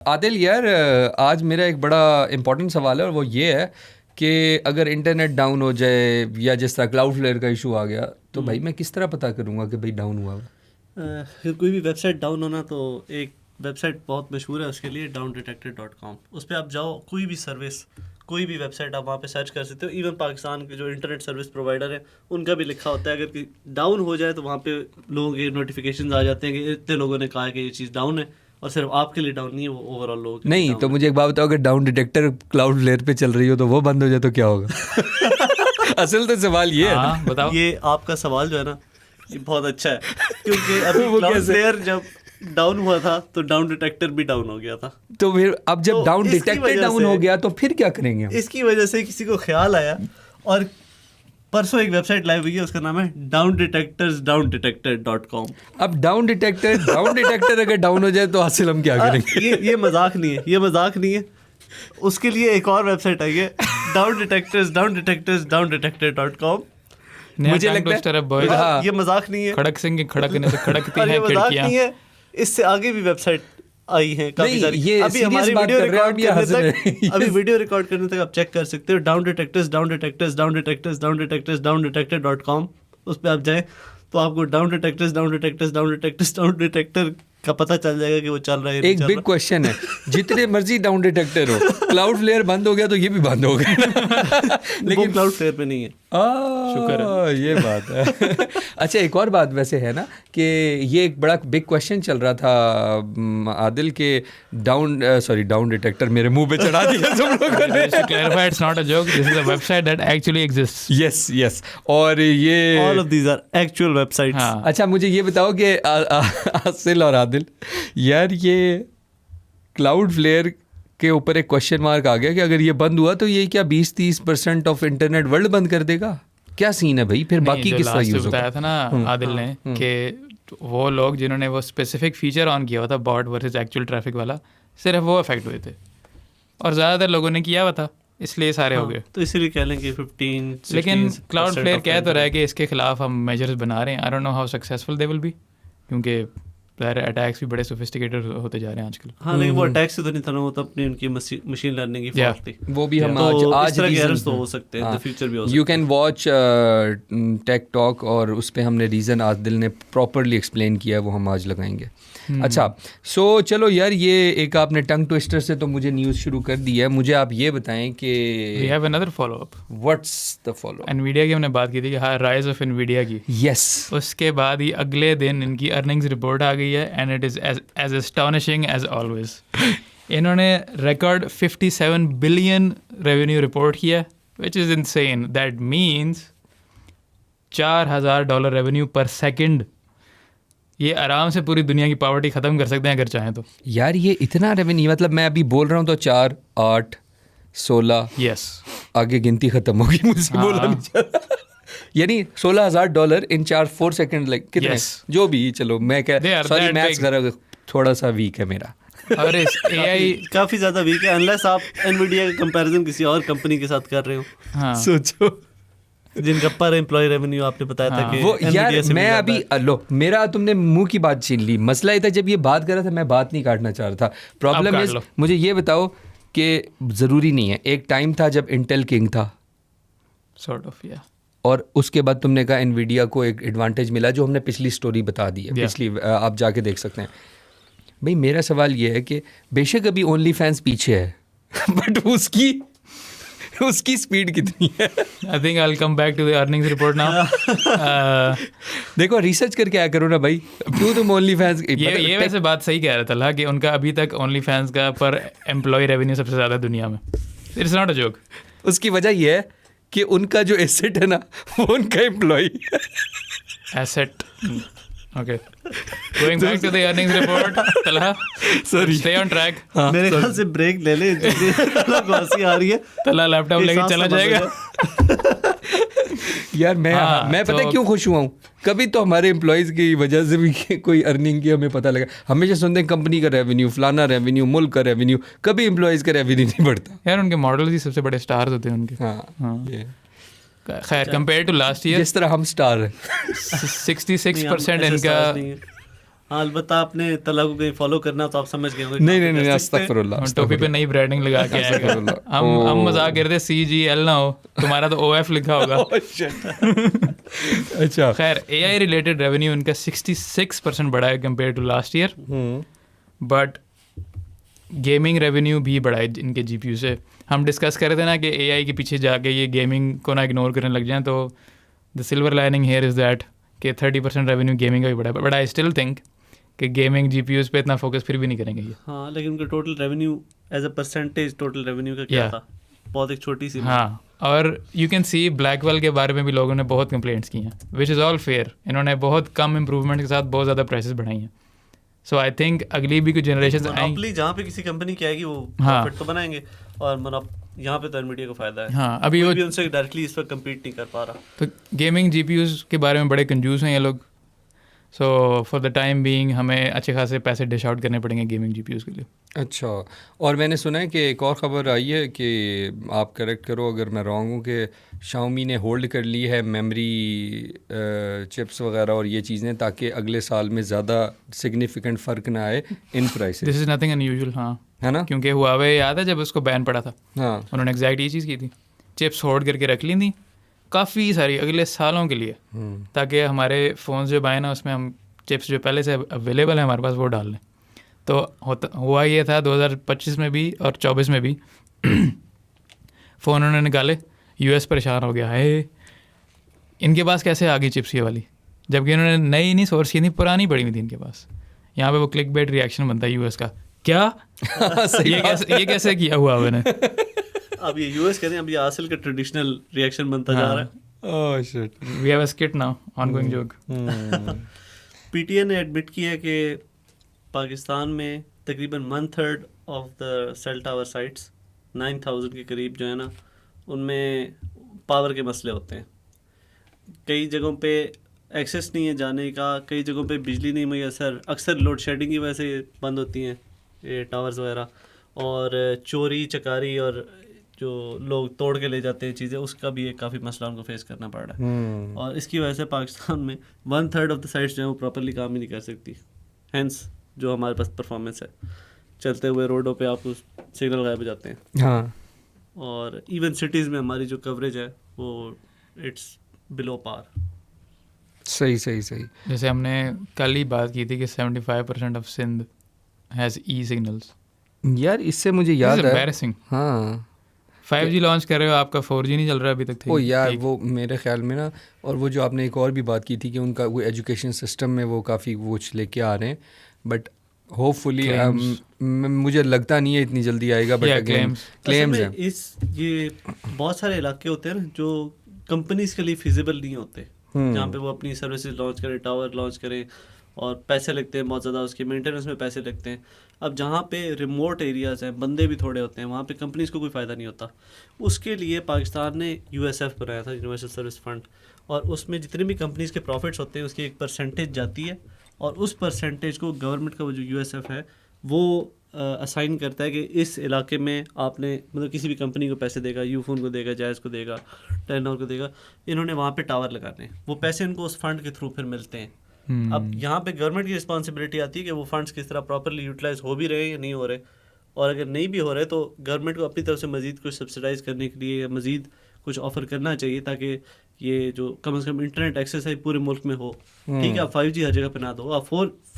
आदिल यार, आज मेरा एक बड़ा इम्पोर्टेंट सवाल है और वो ये है कि अगर इंटरनेट डाउन हो जाए या जिस तरह क्लाउडफ्लेयर का इशू आ गया तो भाई मैं किस तरह पता करूँगा कि भाई डाउन हुआ। फिर कोई भी वेबसाइट डाउन होना तो एक वेबसाइट बहुत मशहूर है उसके लिए, downdetector.com। उस पर आप जाओ, कोई भी सर्विस, कोई भी वेबसाइट आप वहाँ पे सर्च कर सकते हो। इवन पाकिस्तान के जो इंटरनेट सर्विस प्रोवाइडर है उनका भी लिखा होता है अगर डाउन हो जाए तो वहाँ पे लोगों के नोटिफिकेशन आ जाते हैं कि इतने लोगों ने कहा है कि ये चीज़ डाउन है, और सिर्फ आपके लिए डाउन नहीं है, वो ओवरऑल लोगों के लिए नहीं डाउन तो है। मुझे एक बात बताओ, अगर डाउन डिटेक्टर क्लाउडफ्लेयर पे चल रही हो तो वो बंद हो जाए तो क्या होगा? असल तो सवाल ये है ना। बताओ। ये आपका सवाल जो है ना, ये बहुत अच्छा है क्योंकि अभी वो कैसे? क्लाउडफ्लेयर जब डाउन हुआ था तो डाउन डिटेक्टर भी डाउन हो गया था। तो फिर अब जब तो डाउन इसकी डिटेक्टर वजह डाउन से- हो गया तो फिर क्या करेंगे हम? इसकी वजह से किसी को ख्याल आया और परसों एक वेबसाइट लाइव हुई है, उसका नाम है downdetector.com। अब डाउन डिटेक्टर अगर डाउन हो जाए तो हासिल हम क्या करेंगे? ये मजाक नहीं है, ये मजाक नहीं है। उसके लिए एक और वेबसाइट आई है, downdetectors.com। मुझे लगता है हाँ। ये मजाक नहीं है, खड़क सिंह खड़कने से खड़कती और हैं ये मजाक खिड़कियां। नहीं है। इससे आगे भी वेबसाइट आई हैं काफी नहीं, सारी। ये अभी serious हमारी बात वीडियो कर रहे हो, रिकॉर्ड अब ये हंस रहे करने हैं। तक अभी वीडियो रिकॉर्ड करने तक आप चेक कर सकते हो, downdetectors.com। उस पर आप जाएं तो आपको डाउन का पता चल जाएगा कि वो चल रहा है। एक बिग क्वेश्चन है, जितने मर्जी डाउन डिटेक्टर हो, क्लाउडफ्लेयर बंद हो गया तो ये भी बंद हो गया। लेकिन क्लाउडफ्लेयर पे नहीं है। शुक्र है, ये बात है। अच्छा, एक और बात वैसे है ना कि ये एक बड़ा बिग क्वेश्चन चल रहा था आदिल के डाउन डिटेक्टर मेरे मुंह पे चढ़ा दिया सब लोगों ने। Just to clarify, it's not a joke. This is a website that actually exists. Yes और ये All of these are actual websites। हाँ। अच्छा, मुझे ये बताओ कि आसिल और आदिल यार, ये क्लाउडफ्लेयर के ऊपर एक क्वेश्चन मार्क आ गया कि अगर ये बंद हुआ तो ये क्या 20-30% ऑफ इंटरनेट वर्ल्ड बंद कर देगा? क्या सीन है भाई? फिर बाकी किस तरह यूज होगा? बताया था ना आदिल ने कि वो लोग जिन्होंने वो स्पेसिफिक फीचर ऑन किया हुआ था, बॉट वर्सेस एक्चुअल ट्रैफिक वाला, सिर्फ वो अफेक्ट हुए थे और ज़्यादातर लोगों ने किया हुआ था, इसलिए सारे हो गए। तो इसीलिए कह लेंगे 15-16%। लेकिन क्लाउडफ्लेयर कह तो रहा है कि इसके खिलाफ हम मेजर्स बना रहे हैं। आई don't know how successful they will be, क्योंकि अटैक्स भी बड़े सोफिस्टिकेटेड होते जा रहे हैं आजकल। हाँ, लेकिन वो अटैक से तो नहीं था ना, वो तो अपनी उनकी मशीन लर्निंग की फॉल्ट थी। वो भी हम तो आज इस तरह के reason- एरर्स तो हो सकते हैं, फ्यूचर भी हो सकते you can watch tech talk और उस पे हमने रीज़न आदिल ने प्रॉपरली एक्सप्लेन किया है, वो हम आज लगाएंगे। अच्छा, सो चलो यार, ये एक आपने टंग ट्विस्टर से तो मुझे न्यूज़ शुरू कर दी है। मुझे आप ये बताएं कि we have another follow up. What's the follow? Nvidia की हमने बात की थी कि हाँ, राइज ऑफ एनवीडिया की। यस, उसके बाद ही अगले दिन इनकी अर्निंग्स रिपोर्ट आ गई है and it is as astonishing as always. इन्होंने रिकॉर्ड 57 बिलियन रेवेन्यू रिपोर्ट किया, which is insane. That means $4,000 revenue per second. ये आराम से पूरी दुनिया की पॉवर्टी ख़त्म कर सकते हैं अगर चाहें तो। यार ये इतना रेवेन्यू, मतलब मैं अभी बोल रहा हूँ तो 4, 8, 16 यस, आगे गिनती ख़त्म होगी, मुझसे बोला नहीं जा रहा। यानी $16,000 इन 4 सेकंड, लाइक कितने? Yes. जो भी, चलो मैं They कह are sorry, that maths big. जरा थोड़ा सा वीक है मेरा। और इस एआई काफी ज्यादा वीक है, अनलेस आप एनवीडिया का कंपैरिजन किसी और कंपनी के साथ कर रहे हो, हाँ सोचो जिनका पर एम्प्लॉय रेवेन्यू आपने बताया था कि वो NVIDIA यार, से भी मैं ज्यादा अभी है। लो, मेरा तुमने मुंह की बात छीन ली। मसला ये था, जब ये बात कर रहा था मैं बात नहीं काटना चाह रहा था। प्रॉब्लम काट इज, लो। मुझे ये बताओ कि ज़रूरी नहीं है, एक टाइम था जब इंटेल किंग था सॉर्ट ऑफ या और उसके बाद तुमने कहा एनवीडिया को एक एडवांटेज मिला, जो हमने पिछली स्टोरी बता दी है। Yeah. पिछली आप जाके देख सकते हैं। भाई मेरा सवाल ये है कि बेशक अभी ओनली फैंस पीछे है बट उसकी स्पीड कितनी है? I think I will come back to the earnings report now. देखो, रिसर्च करके आया करो ना भाई, क्यों तुम ओनली फैंस? ये वैसे बात सही कह रहा था कि उनका अभी तक ओनली फैंस का पर एम्प्लॉय रेवेन्यू सबसे ज़्यादा दुनिया में। It's not a joke. उसकी वजह ये है कि उनका जो एसेट है ना, वो उनका employ. Asset. Okay, going back to the earnings report. Talha, Sorry. Stay on track. मेरे ख्याल से ब्रेक ले ले, लोग हंसी आ रही है। तलहा लैपटॉप लेके सांस चला तो बंद हो जाएगा। जाए। यार मैं पता है क्यों खुश हुआ हूँ? कभी तो हमारे एम्प्लॉयज़ की वजह से भी कोई अर्निंग की हमें पता लगा। हमेशा सुनते हैं कंपनी का रेवेन्यू, फलाना रेवेन्यू, मुल्क का रेवेन्यू, कभी एम्प्लॉयज़ का रेवेन्यू नहीं बढ़ता। यार उनके मॉडल्स ही सबसे बड़े स्टार्स होते हैं उनके। हाँ, ये खैर, कंपेयर टू लास्ट ईयर जिस तरह हम स्टार हैं। 66% नहीं, हम ऐसे इनका stars नहीं हैं। हाँ अलबत्ता आपने तला को कहीं फॉलो करना तो आप समझ गए होंगे नहीं अस्तगफिरुल्लाह और टोपी पे नई ब्रांडिंग लगा के आएगा। हम मजाक करते CGL ना हो, तुम्हारा तो OF लिखा होगा। अच्छा खैर AI रिलेटेड रेवेन्यू उनका 66% बढ़ा है compare to last year, but gaming revenue भी बढ़ा है इनके GPU से। हम डिस्कस कर रहे थे ना कि AI के पीछे जाके ये गेमिंग को ना इग्नोर करने लग जाएं, तो the silver lining here is that कि 30% रेवेन्यू गेमिंग का भी बढ़ा है, बट आई स्टिल थिंक कि गेमिंग GPUs पे इतना फोकस फिर भी नहीं करेंगे ये। हाँ लेकिन उनका total revenue as a percentage total revenue का क्या Yeah. था, बहुत एक छोटी सी। हाँ, और यू कैन सी ब्लैकवेल के बारे में भी लोगों ने बहुत कंप्लेंट्स की हैं, विच इज़ ऑल फेयर। इन्होंने बहुत कम इम्प्रूवमेंट के साथ बहुत ज़्यादा प्राइसेस बढ़ाई हैं। सो आई थिंक अगली भी कुछ जनरेशन आएंगी। मोनोपोली जहाँ पे किसी कंपनी की आएगी वो हाँ। प्रॉफिट तो बनाएंगे, और यहाँ पे तो एनवीडिया को फायदा है। हाँ, अभी कोई वो भी उनसे डायरेक्टली इस पर कम्पीट नहीं कर पा रहा। तो गेमिंग GPUs के बारे में बड़े कंजूस हैं ये लोग। So for the time being हमें अच्छे खासे पैसे डिश आउट करने पड़ेंगे गेमिंग GPUs के लिए। अच्छा, और मैंने सुना है कि एक और ख़बर आई है कि आप करेक्ट करो अगर मैं रॉन्ग हूँ कि Xiaomi ने होल्ड कर ली है मेमोरी चिप्स वगैरह और ये चीज़ें, ताकि अगले साल में ज़्यादा सिग्निफिकेंट फ़र्क ना आए इन prices, this is nothing unusual. हाँ, है ना? क्योंकि हुआवे याद है जब उसको बैन पड़ा था, हाँ उन्होंने एग्जैक्ट ये चीज़ की थी, चिप्स होल्ड करके रख ली थी काफ़ी सारी अगले सालों के लिए, ताकि हमारे फ़ोन जो आए ना उसमें हम चिप्स जो पहले से अवेलेबल है हमारे पास वो डाल लें। तो हुआ ये था 2025 में भी और 24 में भी फ़ोन उन्होंने निकाले, US परेशान हो गया है इनके पास कैसे आ गई चिप्स ये वाली, जबकि इन्होंने नई नहीं सोर्स की थी, पुरानी पड़ी हुई थी इनके पास। यहाँ पे वो क्लिक बेट रिएक्शन बनता है US का, क्या ये कैसे किया हुआ मैंने। अब ये यूएस कह रहे हैं, अब ये आसिल का ट्रेडिशनल रिएक्शन बनता जा रहा है। Oh shit, we have a skit now, ongoing joke. PTA ने एडमिट किया कि पाकिस्तान में तकरीबन 1/3 of the cell tower sites 9000 के करीब जो है ना, उनमें पावर के मसले होते हैं। कई जगहों पे एक्सेस नहीं है जाने का, कई जगहों पे बिजली नहीं मैसर, अक्सर लोड शेडिंग की वजह से बंद होती हैं ये टावर्स वगैरह, और चोरी चकारी और जो लोग तोड़ के ले जाते हैं चीज़ें, उसका भी एक काफ़ी मसला उनको फेस करना पड़ रहा है। और इसकी वजह से पाकिस्तान में 1/3 ऑफ द साइट्स जो है वो प्रॉपरली काम ही नहीं कर सकती। हैंस जो हमारे पास परफॉर्मेंस है, चलते हुए रोडों पे आप सिग्नल गायब हो जाते हैं। हाँ, और इवन सिटीज़ में हमारी जो कवरेज है वो इट्स बिलो पार। सही। जैसे हमने कल ही बात की थी कि 75% ऑफ सिंध हैज़ ई सिग्नल्स। यार इससे मुझे याद है, एम्बैरेसिंग। हाँ 5G लॉन्च कर रहे हो, आपका 4G नहीं चल रहा अभी तक। ओ यार वो मेरे ख्याल में ना, और वो जो आपने एक और भी बात की थी कि उनका वो एजुकेशन सिस्टम में वो काफ़ी वो लेके आ रहे हैं, बट होपफुली मुझे लगता नहीं है इतनी जल्दी आएगा, बट क्लेम्स हैं। ये बहुत सारे इलाके होते हैं ना जो कंपनीज के लिए फिजिबल नहीं होते, जहाँ पे वो अपनी सर्विसेज लॉन्च करें, टावर लॉन्च करें, और पैसे लगते हैं बहुत ज़्यादा, उसके मेंटेनेंस में पैसे लगते हैं। अब जहाँ पे रिमोट एरियाज़ हैं, बंदे भी थोड़े होते हैं, वहाँ पे कंपनीज़ को कोई फ़ायदा नहीं होता। उसके लिए पाकिस्तान ने USF बनाया था, यूनिवर्सल सर्विस फंड, और उसमें जितने भी कंपनीज़ के प्रॉफिट्स होते हैं उसकी एक परसेंटेज जाती है, और उस परसेंटेज को गवर्नमेंट का वो जो USF है वो असाइन करता है कि इस इलाके में आपने मतलब किसी भी कंपनी को पैसे देगा, यूफोन को देगा, जायज़ को देगा, टेनोर को देगा, इन्होंने वहाँ पे टावर लगाने हैं, वो पैसे इनको उस फंड के थ्रू फिर मिलते हैं। अब यहाँ पे गवर्नमेंट की रिस्पॉन्सिबिलिटी आती है कि वो फंड्स किस तरह प्रॉपरली यूटिलाइज हो भी रहे हैं या नहीं हो रहे, और अगर नहीं भी हो रहे तो गवर्नमेंट को अपनी तरफ से मज़ीद कुछ सब्सिडाइज़ करने के लिए या मज़ीद कुछ ऑफ़र करना चाहिए, ताकि ये जो कम से कम इंटरनेट एक्सेस है पूरे मुल्क में हो। ठीक है, आप 5G हर जगह पे ना दो, आप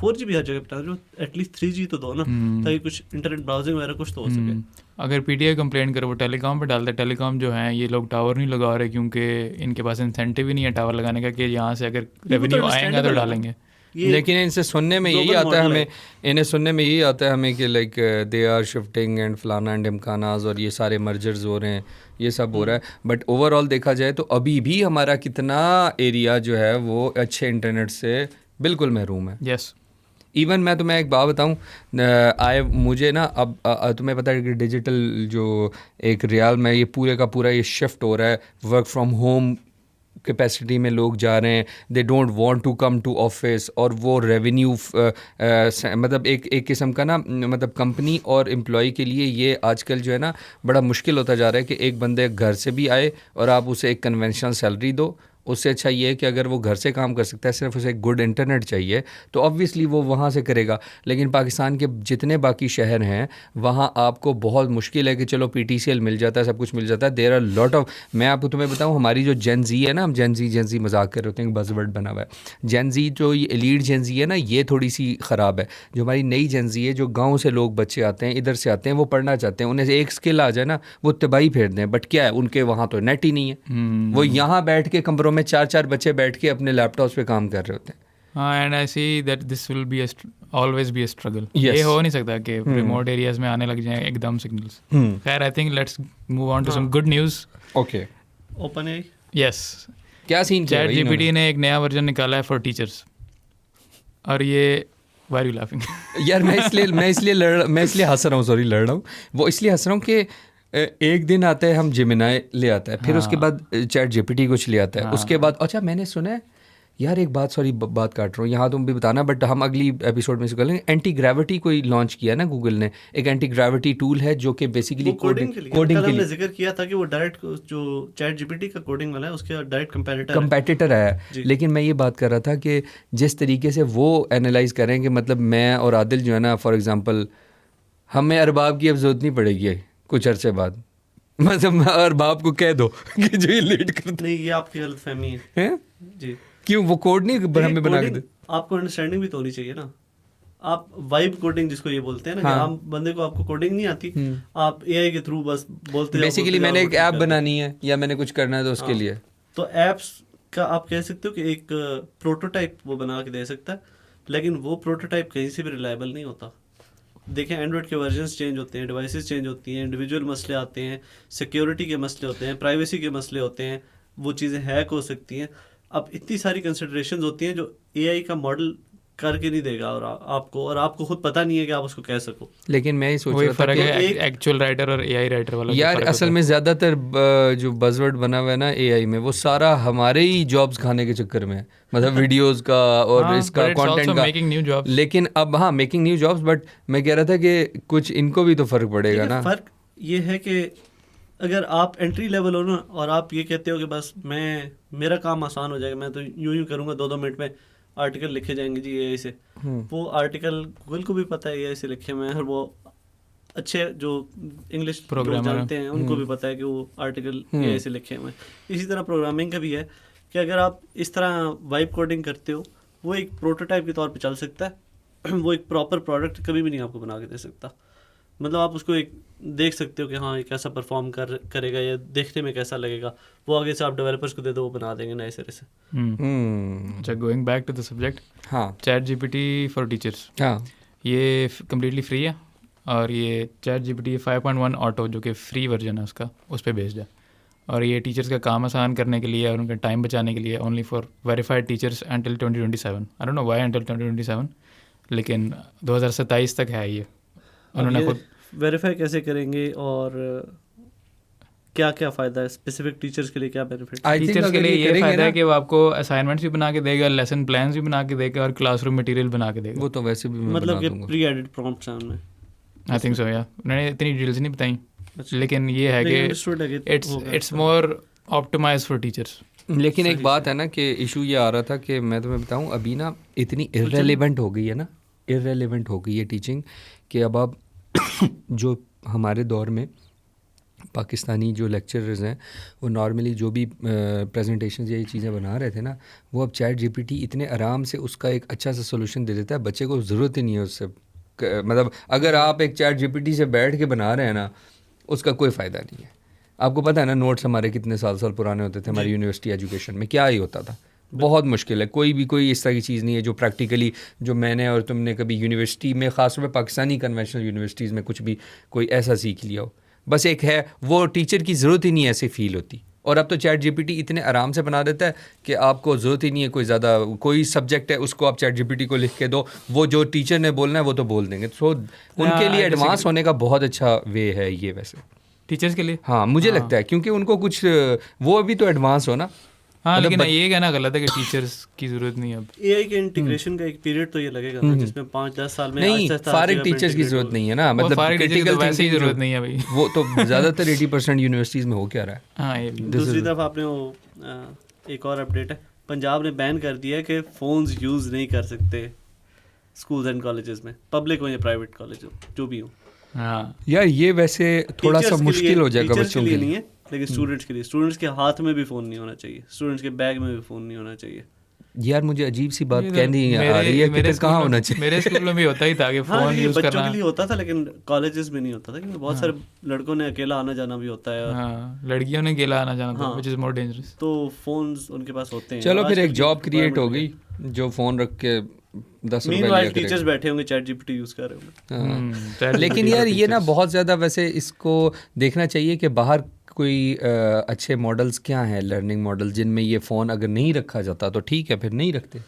4G भी हर जगह पे ना दो, एटलीस्ट 3G तो दो ना, ताकि कुछ इंटरनेट ब्राउजिंग वगैरह कुछ तो हो सके। अगर PTI कंप्लेंट करे वो टेलीकॉम पे डालते, टेलीकॉम जो है ये लोग टावर नहीं लगा रहे क्योंकि इनके पास इंसेंटिव ही नहीं है टावर लगाने का, कि यहाँ से अगर रेवेन्यू आएगा तो डालेंगे। लेकिन इनसे सुनने में यही आता है हमें, इन्हें सुनने में यही आता है हमें कि like they are shifting and फलाना एंड इम्कानाज, और ये सारे मर्जर्स हो रहे हैं, ये सब हो रहा है। बट ओवरऑल देखा जाए तो अभी भी हमारा कितना एरिया जो है वो अच्छे इंटरनेट से बिल्कुल महरूम है। यस, इवन मैं तुम्हें एक बात बताऊँ, मुझे ना अब तुम्हें पता है कि डिजिटल जो एक रियाल में ये पूरे का पूरा ये शिफ्ट हो रहा है, वर्क फ्रॉम होम कैपेसिटी में लोग जा रहे हैं, they don't want to come to office, और वो रेवेन्यू मतलब एक किस्म का ना, मतलब कंपनी और एम्प्लॉय के लिए ये आजकल जो है ना बड़ा मुश्किल होता जा रहा है कि एक बंदे घर से भी आए और आप उसे एक कन्वेंशनल सैलरी दो उससे अच्छा ये है कि अगर वो घर से काम कर सकता है, सिर्फ उसे गुड इंटरनेट चाहिए, तो ऑब्वियसली वो वहाँ से करेगा। लेकिन पाकिस्तान के जितने बाकी शहर हैं वहाँ आपको बहुत मुश्किल है कि चलो PTCL मिल जाता है, सब कुछ मिल जाता है। देयर आर लॉट ऑफ, मैं आपको तुम्हें बताऊँ, हमारी जो जेन जी है ना, हम जेन जी मजाक कर रहे होते हैं, बज़वर्ड बना हुआ है जेन जी। जो ये एलीट जेन जी है ना, ये थोड़ी सी ख़राब है। जो हमारी नई जेन जी है, जो गाँव से लोग बच्चे आते हैं, इधर से आते हैं, वो पढ़ना चाहते हैं, उन्हें एक स्किल आ जाए ना, वो तबाही फेर दें। बट क्या है, उनके वहाँ तो नेट ही नहीं है। वो यहाँ बैठ के कमरों में 4-4 बच्चे बैठ के अपने लैपटॉप्स पे काम कर रहे होते हैं। हाँ, and I see that this will be always be a struggle. Yes. ये हो नहीं सकता कि रिमोट एरियाज में आने लग जाए एकदम सिग्नल्स। खैर, I think let's move on to some good news. Okay, open है यस, क्या सीन चैट GPT ने एक नया वर्जन निकाला है फॉर टीचर्स। और ये व्हाई आर यू लाफिंग? यार मैं इसलिए हंस रहा हूँ, सॉरी लड़ रहा हूँ। वो इसलिए हंस रहा हूँ कि एक दिन आता है हम जेमिनाई ले आता है, फिर उसके बाद चैट GPT कुछ ले आता है, उसके बाद अच्छा मैंने सुना है यार, एक बात, सॉरी बात काट रहा हूँ, यहाँ तुम भी बताना, बट हम अगली एपिसोड में से कर लेंगे। एंटी ग्रेविटी कोई लॉन्च किया ना गूगल ने, एक एंटी ग्रेविटी टूल है जो कि बेसिकली कोडिंग के लिए हमने जिक्र किया था कि वो डायरेक्ट जो चैट GPT का कोडिंग वाला है उसके डायरेक्ट कंपैटिटर है। लेकिन मैं ये बात कर रहा था कि जिस तरीके से वो एनालाइज करें कि मतलब मैं और आदिल जो है ना, फॉर एग्जांपल हमें अरबाब की अब जरूरत नहीं पड़ेगी कुछ अरसे बाद, मतलब अरबाब को कह दो कि जो ये लेट करता नहीं, ये आपकी गलतफहमी है जी। क्यों वो कोड नहीं हमें बना के दे? आपको अंडरस्टैंडिंग भी तो होनी चाहिए ना। आप वाइब कोडिंग जिसको ये बोलते हैं ना, कि आम बंदे को आपको कोडिंग नहीं आती, आप AI के थ्रू बस बोलते जाओ। बेसिकली मैंने एक ऐप बनानी है या मैंने कुछ करना है तो उसके लिए तो ऐप्स का आप कह सकते हो कि एक प्रोटोटाइप वो बना के दे सकता है, लेकिन वो प्रोटोटाइप कहीं से भी रिलायबल नहीं होता। देखें, एंड्रॉयड के वर्जन्स चेंज होते हैं, डिवाइसेस चेंज होती हैं, इंडिविजुअल मसले आते हैं, सिक्योरिटी के मसले होते हैं, प्राइवेसी के मसले होते हैं, वो चीज़ें हैक हो सकती हैं। अब इतनी सारी कंसिडरेशंस होती हैं जो AI का मॉडल करके नहीं देगा और आपको खुद पता नहीं है कि आप उसको कह सको। लेकिन मैं ही सोच वही रहा था फर्क कि है एक्चुअल राइटर और AI राइटर वाला। यार असल में ज़्यादातर जो बज़वर्ड बना हुआ है ना AI में, वो सारा हमारे ही जॉब्स खाने के चक्कर में है, मतलब वीडियोस का और इसका कंटेंट का। Making new jobs. लेकिन अब हाँ, मेकिंग न्यू जॉब्स, बट मैं कह रहा था कि कुछ इनको भी तो फ़र्क पड़ेगा ना। फ़र्क ये है कि अगर आप एंट्री लेवल हो ना और आप ये कहते हो कि बस मेरा काम आसान हो जाएगा, मैं तो यूं करूँगा, 2-2 मिनट में आर्टिकल लिखे जाएंगे जी AI से। वो आर्टिकल गूगल को भी पता है AI से लिखे हुए हैं, और वो अच्छे जो इंग्लिश प्रोग्रामर जानते हैं उनको भी पता है कि वो आर्टिकल AI से लिखे हुए हैं। इसी तरह प्रोग्रामिंग का भी है कि अगर आप इस तरह वाइब कोडिंग करते हो, वो एक प्रोटोटाइप के तौर पे चल सकता है। वो एक प्रॉपर प्रोडक्ट कभी भी नहीं आपको बना के दे सकता। मतलब आप उसको एक देख सकते हो कि हाँ ये कैसा परफॉर्म करेगा या देखने में कैसा लगेगा, वो आगे से आप डेवलपर्स को दे दो, वो बना देंगे नए सिरे से। अच्छा, going back to the subject, हाँ, चैट GPT फॉर टीचर्स, हाँ, ये कम्प्लीटली फ्री है। और ये चैट GPT 5.1 ऑटो जो कि फ्री वर्जन है उसका, उस पर बेस्ड है। और ये टीचर्स का काम आसान करने के लिए और उनका टाइम बचाने के लिए, only for verified teachers until 2027। I don't know why until 2027, लेकिन 2027 तक है ये। उन्होंने खुद वेरीफाई कैसे करेंगे और क्या क्या फ़ायदा है स्पेसिफिक टीचर्स के लिए, क्या बेनिफिट? टीचर्स के लिए ये फ़ायदा है कि वो आपको असाइनमेंट्स भी बना के देगा, लेसन प्लान्स भी बना के देगा और क्लासरूम मटेरियल बना के देगा। वो तो वैसे भी मैं मतलब बना कि दूंगा। प्री एडिट प्रॉम्प्ट्स हैं उनमें। आई थिंक सो, या उन्होंने इतनी डिटेल्स नहीं बताई, अच्छा। लेकिन ये है कि it's more optimised for teachers. लेकिन एक बात है ना कि इशू ये आ रहा था कि मैं तुम्हें बताऊं, अभी ना इतनी इररेलेवेंट हो गई है ना, इररेलेवेंट हो गई है टीचिंग, कि अब आप जो हमारे दौर में पाकिस्तानी जो लेक्चरर्स हैं वो नॉर्मली जो भी प्रेजेंटेशंस या ये चीज़ें बना रहे थे ना, वो अब चैट GPT इतने आराम से उसका एक अच्छा सा सोल्यूशन दे देता है, बच्चे को ज़रूरत ही नहीं है उससे। मतलब अगर आप एक चैट GPT से बैठ के बना रहे हैं ना, उसका कोई फ़ायदा नहीं है। आपको पता है ना, नोट्स हमारे कितने साल पुराने होते थे हमारी यूनिवर्सिटी एजुकेशन में, क्या ही होता था। बहुत मुश्किल है, कोई इस तरह की चीज़ नहीं है जो प्रैक्टिकली जो मैंने और तुमने कभी यूनिवर्सिटी में, ख़ासतौर पर पाकिस्तानी कन्वेंशनल यूनिवर्सिटीज़ में कुछ भी कोई ऐसा सीख लिया हो। बस एक है, वो टीचर की ज़रूरत ही नहीं ऐसे फ़ील होती। और अब तो चैट GPT इतने आराम से बना देता है कि आपको ज़रूरत ही नहीं है कोई ज़्यादा, कोई सब्जेक्ट है उसको आप चैट GPT को लिख के दो, वो जो टीचर ने बोलना है वो तो बोल देंगे। तो उनके लिए एडवांस होने का बहुत अच्छा वे है ये वैसे टीचर्स के लिए। हाँ, मुझे लगता है, क्योंकि उनको कुछ वो अभी तो एडवांस हो ना। हाँ, लेकिन ये कहना गलत है कि टीचर्स की जरूरत नहीं है अब। AI के इंटीग्रेशन का एक पीरियड तो ये लगेगा ना, जिसमें 5-10 साल में नहीं, फारिग टीचर्स की जरूरत नहीं है ना, मतलब क्रिटिकल वैसे ही जरूरत नहीं है भाई। वो तो ज़्यादातर 80% यूनिवर्सिटीज़ में हो क्या रहा है। हाँ, ये दूसरी तरफ आपने वो एक और अपडेट है, पंजाब ने बैन कर दिया है कि फ़ोन्स यूज़ नहीं कर सकते स्कूल्स एंड कॉलेजेस में, पब्लिक हो या प्राइवेट कॉलेज हो, जो भी हो। हाँ यार ये वैसे थोड़ा सा Teachers के मुश्किल लिए- हो जाएगा teachers बच्चों के के लिए नहीं लिए। है, लेकिन स्टूडेंट्स के लिए, स्टूडेंट्स के हाथ में भी फ़ोन नहीं होना चाहिए, स्टूडेंट्स के बैग में भी फ़ोन नहीं होना चाहिए। यार मुझे अजीब सी बात ये तो कहनी आ रही है कि मेरे फिर कहाँ स्कूल होना में- चाहिए। मेरे स्कूल में भी होता ही था कि हाँ, फोन ये यूज बच्चों करना। के लिए होता था, लेकिन कॉलेजेस में नहीं होता था, क्योंकि बहुत सारे लड़कों ने अकेला आना जाना भी होता है, और हाँ लड़कियों ने अकेला आना जाना था, हाँ। Which is more dangerous. तो फोन्स उनके पास होते हैं। चलो और फिर आजकल एक की जॉब क्रिएट हो requirement गई जो फ़ोन रख के 10 रुपए मीनवाइल लिया टीचर्स करेगा। बैठे होंगे चैट जीपीटी यूज़ कर रहे होंगे। हाँ। लेकिन यार ये ना बहुत ज़्यादा वैसे इसको देखना चाहिए कि बाहर कोई अच्छे मॉडल्स क्या हैं, लर्निंग मॉडल जिनमें ये फ़ोन अगर नहीं रखा जाता तो ठीक है, फिर नहीं रखते।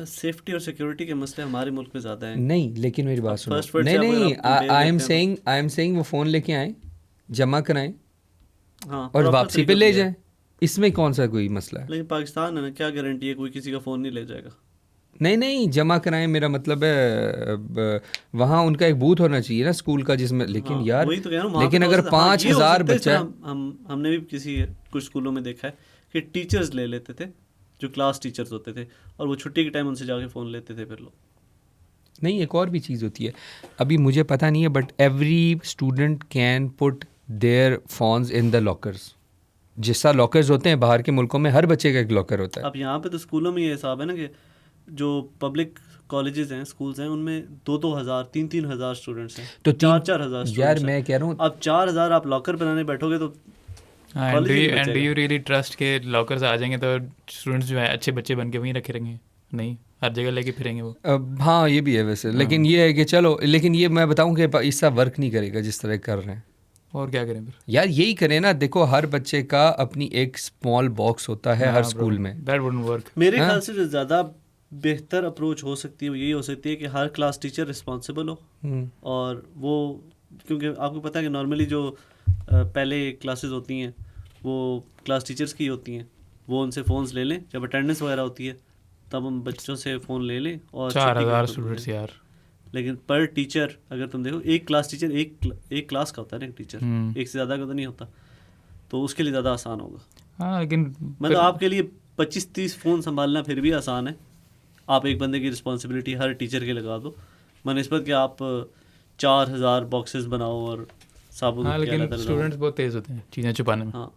सेफ्टी और सिक्योरिटी के मसले हमारे मुल्क में ज़्यादा हैं। नहीं लेकिन मेरी बात सुनो, first word नहीं से अगर नहीं, आप compare आई एम सेइंग वो फ़ोन लेके आए, जमा कराएं हाँ, और proper वापसी पे तरीका ले भी है। जाएं, इसमें कौन सा कोई मसला है? लेकिन पाकिस्तान है ना, क्या गारंटी है कोई किसी का फ़ोन नहीं ले जाएगा। नहीं नहीं, जमा कराएं, मेरा मतलब है वहाँ उनका एक बूथ होना चाहिए ना स्कूल का जिसमें, लेकिन हाँ, यार वही तो कह रहा हूँ, वहाँ लेकिन पे तो अगर हो सकता है। हाँ, ये हो 5,000 सकता है, बच्चा इस तरह हमने भी किसी कुछ स्कूलों में देखा है कि टीचर्स ले लेते थे, जो क्लास टीचर्स होते थे, और वो छुट्टी के टाइम उनसे जाके फ़ोन लेते थे फिर लोग। नहीं, एक और भी चीज़ होती है, अभी मुझे पता नहीं है but every student can put their phones in the lockers. जिस तरह लॉकर्स होते हैं बाहर के मुल्कों में, हर बच्चे का एक लॉकर होता है। अब यहाँ पे तो स्कूलों में ये हिसाब है ना कि जो पब्लिक कॉलेजेस हैं, स्कूल्स हैं, उनमें 2-2 हज़ार 3-3 हज़ार स्टूडेंट्स हैं, तो 4-4 हज़ार यार मैं कह रहा हूँ, अब 4,000 आप लॉकर बनाने बैठोगे तो एंड college ही नहीं डू बचेगा। यू रियली ट्रस्ट के लॉकर्स आ जाएंगे तो स्टूडेंट्स जो है अच्छे बच्चे बन के वहीं रखे रहेंगे? नहीं, हर जगह लेके फिरेंगे वो। हाँ ये भी है वैसे, लेकिन ये है कि चलो, लेकिन ये मैं बताऊँ कि इसका वर्क नहीं करेगा जिस तरह कर रहे हैं। और क्या करें फिर? यार यही करें ना, देखो हर बच्चे का अपनी एक स्मॉल बॉक्स होता है हर स्कूल में। That wouldn't work. मेरे हाँ? ख्याल से जो ज़्यादा बेहतर अप्रोच हो सकती है वो यही हो सकती है कि हर क्लास टीचर रिस्पॉन्सिबल हो, और वो, क्योंकि आपको पता है कि नॉर्मली जो पहले क्लासेस होती हैं वो क्लास टीचर्स की होती हैं, वो उनसे फ़ोन्स ले लें जब अटेंडेंस वगैरह होती है, तब हम बच्चों से फ़ोन ले लें और 4,000 स्टूडेंट्स यार। लेकिन पर टीचर अगर तुम देखो, एक क्लास टीचर एक क्लास का होता है ना, एक टीचर एक से ज़्यादा का तो नहीं होता, तो उसके लिए ज़्यादा आसान होगा। हाँ लेकिन मतलब आपके लिए 25-30 फ़ोन संभालना फिर भी आसान है, आप एक बंदे की रिस्पॉन्सिबिलिटी हर टीचर के लगा दो, मनस्बत कि आप 4,000 बॉक्सेस बनाओ और साबुन हाँ के लेकिन अलग-अलग स्टूडेंट्स बहुत तेज होते हैं चीज़ें छुपाने में। हाँ,